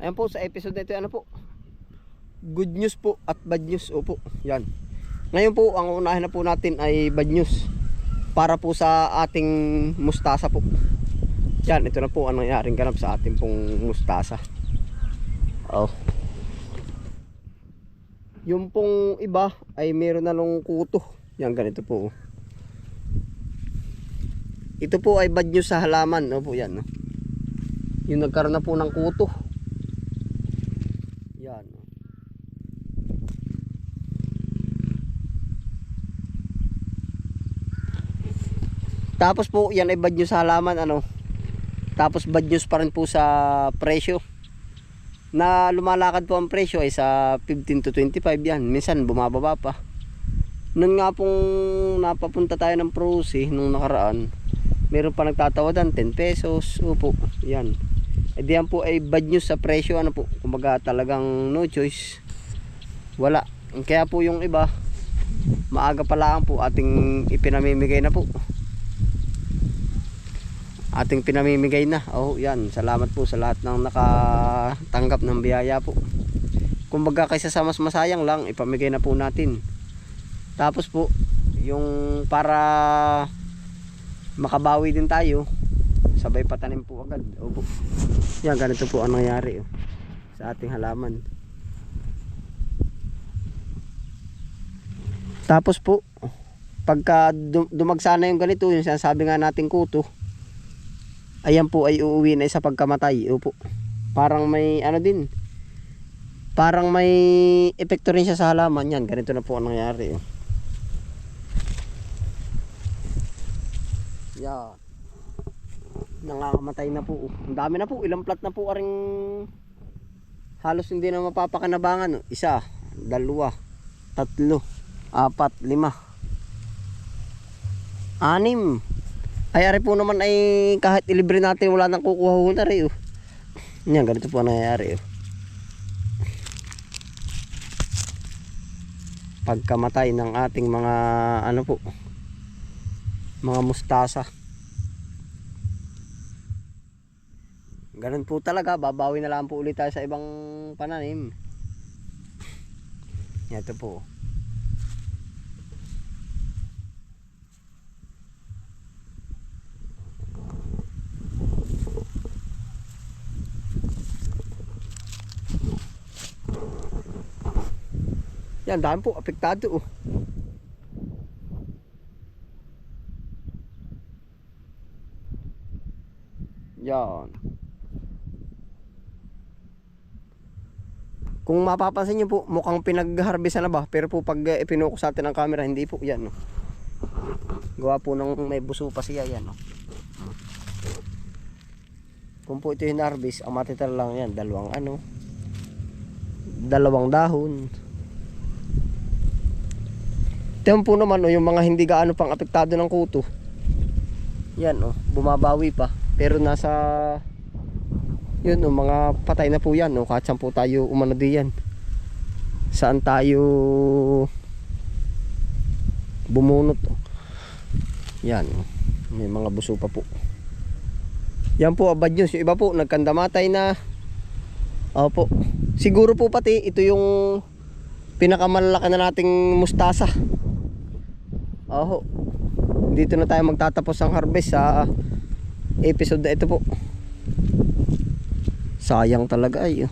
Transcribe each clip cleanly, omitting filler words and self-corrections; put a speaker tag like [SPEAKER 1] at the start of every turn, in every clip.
[SPEAKER 1] Ayan po, sa episode na ito, ano po, good news po at bad news. Opo, yan. Ngayon po, ang unahin na po natin ay bad news para po sa ating mustasa po. Yan, ito na po ang nangyaring ganap sa ating pong mustasa. Oh. Yung pong iba ay meron na nung kuto. Yan, ganito po. Ito po ay bad news sa halaman. Opo, yan. Yung nagkaroon na po ng kuto. Yan. Tapos po, yan ay bad news sa halaman, ano. Tapos bad news pa rin po sa presyo. Na lumalakad po ang presyo ay sa 15 to 25 yan. Minsan bumababa pa. Noon nga pong napapunta tayo ng Prosi nung nakaraan, meron pa nagtatawadan 10 pesos. Opo, yan. E diyan po ay bad news sa presyo, ano po. Kumbaga talagang no choice. Wala. Kaya po yung iba, maaga pa lang po ating ipinamimigay na po. Ating pinamimigay na. Oh, yan. Salamat po sa lahat ng nakatanggap ng biyaya po. Kumbaga kaysa sa mas masayang lang, ipamigay na po natin. Tapos po, yung para makabawi din tayo, sabay patanim po agad. Opo. Yan, ganito po ang nangyari sa ating halaman. Tapos po, pagka dumagsana yung ganito, yung sinasabi nga nating kuto, ayan po ay uuwi na sa pagkamatay. Opo. Parang may ano din, parang may epekto rin siya sa halaman. Yan, ganito na po ang nangyari. Yan. Nangangamatay na po. Ang dami na po. Ilang plat na po aring halos hindi na mapapakinabangan. 1, 2, 3, 4, 5, 6. Ay ari po naman ay kahit ilibre natin wala nang kukuha ho na rin. Yan, ganito po ang nangyayari. Pagkamatay ng ating mga ano po, mga mustasa. Ganun po talaga, babawi na lang po ulit tayo sa ibang pananim. Ito po. Yan, dami po apektado. Yan. Kung mapapansin nyo po, mukhang pinag-harvestan na ba? Pero po pag ipinukus natin ang camera, hindi po. Yan. Gawa po ng may buso pa siya. Yan. Kung po ito yung harvest, ang matitira lang yan, dalawang dahon. Ito po naman, yung mga hindi gaano pang apektado ng kuto. Yan, bumabawi pa. Pero nasa yun, mga patay na po yan. Kahit saan po tayo umano diyan, saan tayo bumunot. Yan, may mga buso pa po. Yan po, bad news. Yung iba po nagkandamatay na. Opo. Siguro po pati ito yung pinakamalaki na nating mustasa. Oho. Dito na tayo magtatapos ang harvest sa episode na ito po. Sayang talaga ay.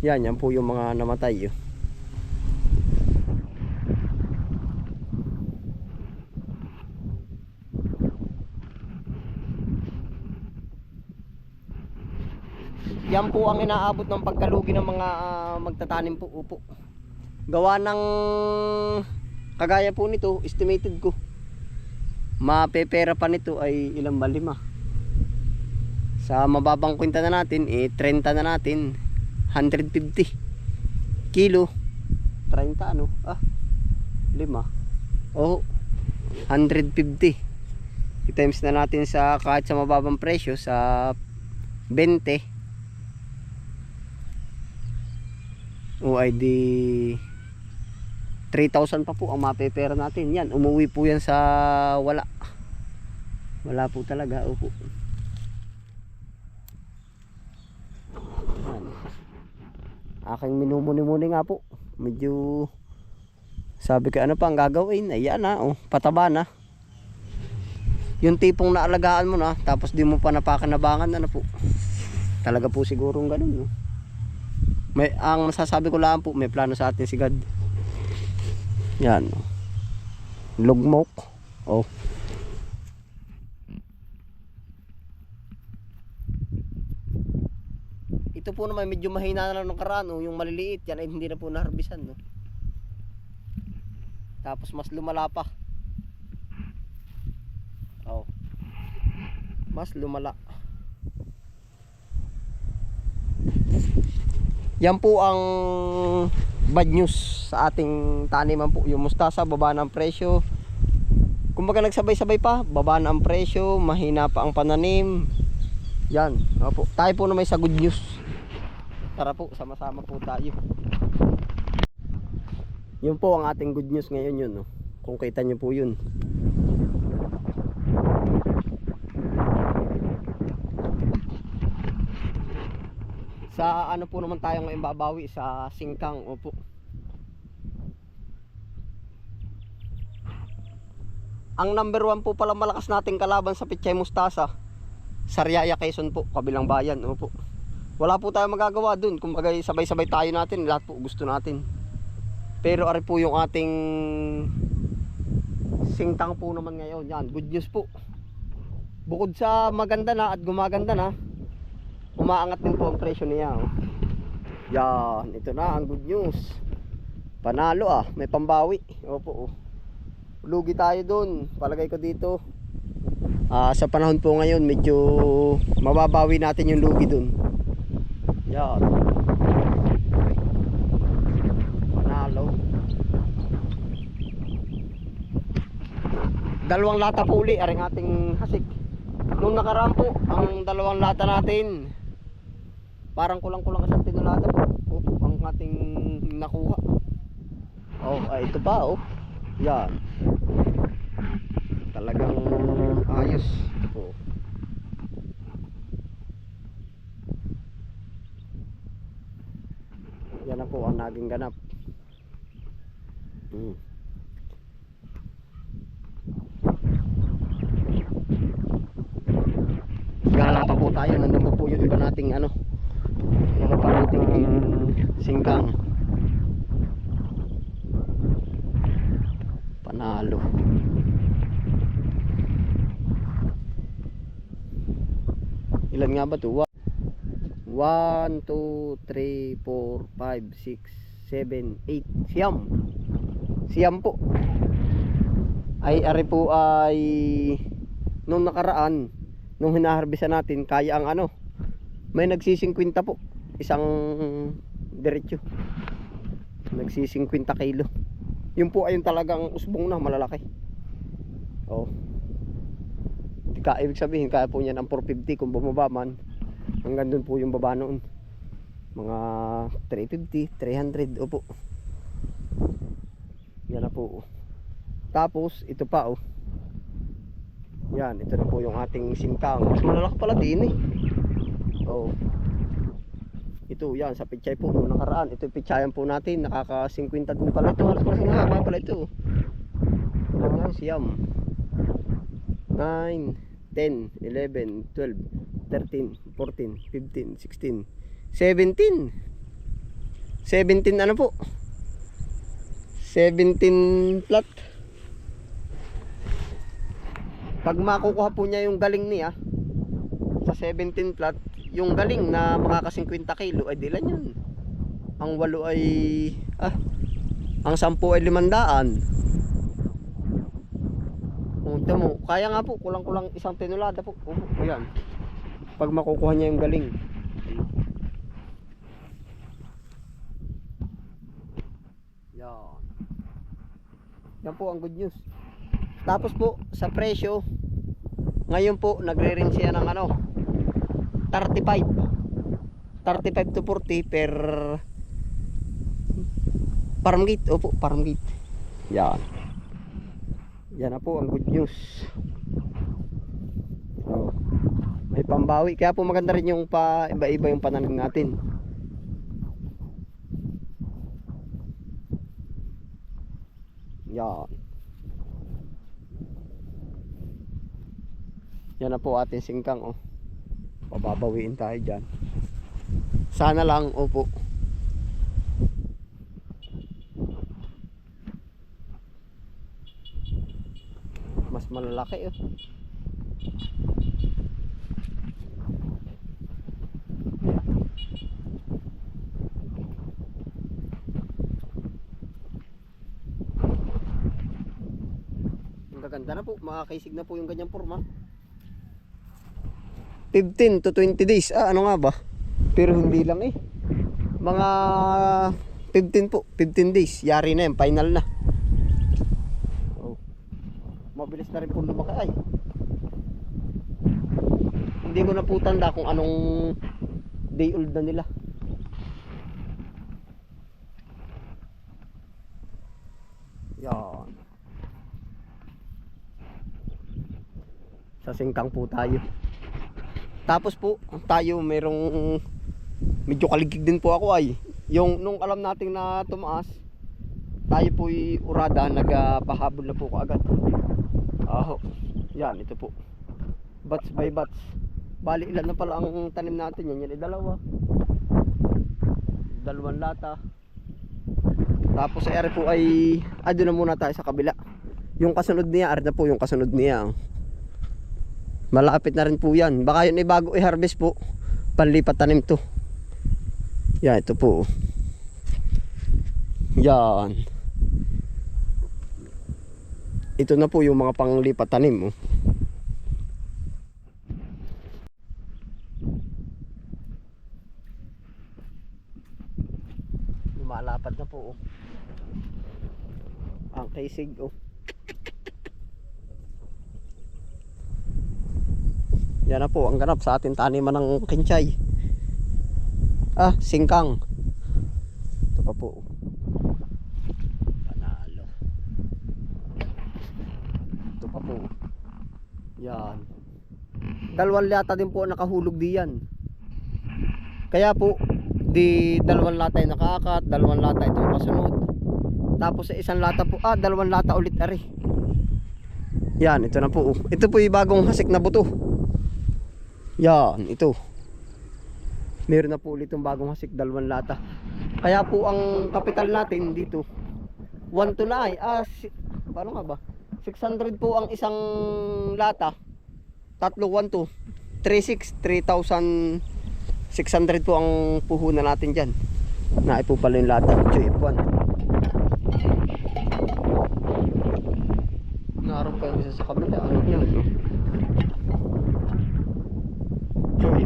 [SPEAKER 1] Yan po yung mga namatay. Yan po ang inaabot ng pagkalugi ng mga magtatanim po. Upo. Gawa ng kagaya po nito, estimated ko, mapepera pa nito ay ilang ba? 5. Sa mababang kwenta na natin, 30 na natin. 150 kilo. 30 5. Oh, 150. I-times na natin sa kahit sa mababang presyo sa 20. O ay di 3,000 pa po ang mapepera natin. Yan, umuwi po yan sa wala. Wala po talaga. Opo. Yan. Aking minumuni-muni nga po. Medyo sabi ko ano pa ang gagawin. Ayan na. Oh, pataba na. Yung tipong naalagaan mo na. Tapos di mo pa napakanabangan. Ano po. Talaga po sigurong ganun. No? Ang masasabi ko lang po. May plano sa atin si God. Yan. Lugmok. Oh. Ito po naman medyo mahina na lang ng karano, yung maliliit yan ay hindi na po naharbisan, no. Tapos mas lumala pa. Oh. Mas lumala. Yan po ang bad news sa ating taniman po. Yung mustasa, baba ng presyo. Kumbaga nagsabay-sabay pa, baba na ang presyo, mahina pa ang pananim. Yan, opo. Tayo po na may sa good news. Tara po, sama-sama po tayo. Yun po ang ating good news ngayon yun, no? Kung kita nyo po yun. Sa ano po naman tayo ngayon babawi? Sa singkang, opo. Ang number 1 po pala malakas nating kalaban sa Pechay Mustasa, Sariaya, Quezon po, kabilang bayan, opo. Wala po tayong magagawa dun. Kung bagay sabay-sabay tayo natin, lahat po gusto natin. Pero ari po yung ating singtang po naman ngayon. Yan, good news po. Bukod sa maganda na at gumaganda na, umaangat din po ang presyo niya. Oh. Yan, ito na ang good news. Panalo may pambawi. Opo. Lugi tayo dun. Palagay ko dito. Sa panahon po ngayon, medyo mababawi natin yung lugi dun. Yan. Panalo. Dalawang lata po uli aring ating hasik. Nung nakaraan po, ang dalawang lata natin, parang kulang-kulang isang tinulada po. Opo, ang ating nakuha. Oh, ito pa oh. Yan. Talagang ayos. Oh. Yan na po ang naging ganap. Gala pa po tayo. Nandun po yung iba nating ano, iba pa nating singkang. Panalo. Ilan nga ba ito? 1, 2, 3, 4, 5, 6, 7, 8. Siyam po. Ari po ay nung nakaraan, nung hinaharbisan natin, kaya ang ano, may nagsisingkwinta po. Isang diretso. Nagsisingkwinta kilo. Yun po ay yung talagang usbong na malalaki. Oh. Ibig sabihin, kaya po niya ng 450 kung bumaba man. Hanggang doon po yung baba noon. Mga 350, 300, opo. Yan na po. Tapos, ito pa oh. Yan, ito na po yung ating singkang. Mas malalaki pala din eh. Oh. Ito, yan, sa pichay po noong nakaraan. Ito yung pichayan po natin. Nakaka-50 din pala ito. Halos kasi nga, pala ito. Yan, siyam. 9, 10, 11, 12, 13, 14, 15, 16, 17. 17 ano po? 17 plot. Pag makukuha po niya yung galing niya sa 17 plot, yung galing na makaka-50 kilo ay dilan yun. Ang 8 ay ang 10 ay 500. Ito mo, kaya nga po, kulang-kulang isang tinulada po. Ayan. Pag makukuha niya yung galing. Yan. Yan po ang good news. Tapos po, sa presyo, ngayon po, nagre-range siya ng ano, 35 to 40 per farm gate. Opo, farm gate. Yan. Yan na po ang good news. May pambawi. Kaya po maganda rin yung pa iba-iba yung pananim natin. Yan. Yan na po ating singkang, oh. Pababawiin tayo dyan. Sana lang, opo. Mas malalaki, oh. Ang gaganda na po, makakaisig na po yung ganyang forma. 15 to 20 days. Ano nga ba? Pero hindi lang eh. Mga 15 po, 15 days. Yari na yan, final na. Oh. Mabilis na rin po lumaki ay. Hindi ko na po tanda kung anong day old na nila. Yan. Sa singkang po tayo. Tapos po tayo merong medyo kaligig din po ako ay. Yung nung alam nating na tumaas, tayo po'y urada, nagpahabol na po ko agad. Yan, ito po. Batch by batch. Bali ilan na pala ang tanim natin yan. Yan ay dalawa. Dalawang lata. Tapos sa ere po ay doon na muna tayo sa kabila. Yung kasunod niya, na po yung kasunod niya. Malapit na rin po yan. Baka yun ay bago i-harvest po. Panlipat tanim to. Yan, ito po. Yan. Ito na po yung mga panglipat tanim. Lumalapad na po. Ang kaisig. Yan na po ang ganap sa ating taniman ng kinchay. Singkang. Ito pa po. Panalo. Ito pa po. Yan. Dalawang lata din po nakahulog diyan. Kaya po di dalawang lata yung nakakat, dalawang lata itong kasunod. Tapos sa isang lata po, dalawang lata ulit ari. Yan, ito na po. Ito po yung bagong hasik na buto. Yan, ito. Meron na po ulit yung bagong hasik, dalawang lata. Kaya po ang kapital natin dito 1 to na ay paano nga ba? 600 po ang isang lata. Tatlo 1 to 3,600 po ang puhunan natin dyan. Naipo pala yung lata. F1. Naroon pa yung isa sa kabila. Ano yan?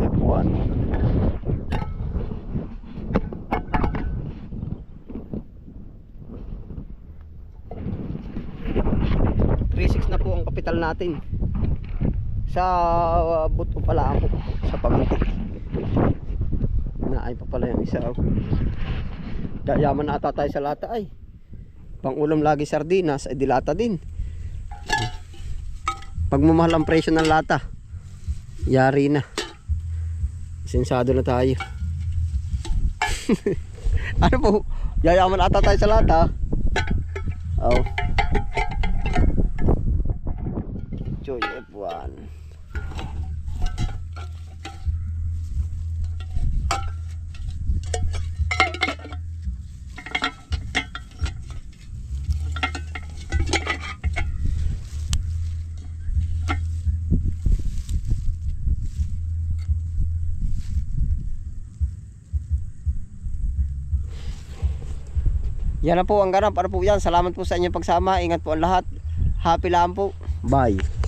[SPEAKER 1] F1. Na po ang kapital natin sa buto pala ako sa pamuntik na ay pa pala yung isa. Yaman na ata tayo sa lata ay pang ulam lagi sardinas ay dilata din. Pag mamahal ang presyo ng lata yari na, sensado na tayo. Ano po, yayaman ata tayo sa lata. Joy F1. Yan na po ang ganap. Ano po yan? Salamat po sa inyong pagsama. Ingat po ang lahat. Happy lang po. Bye.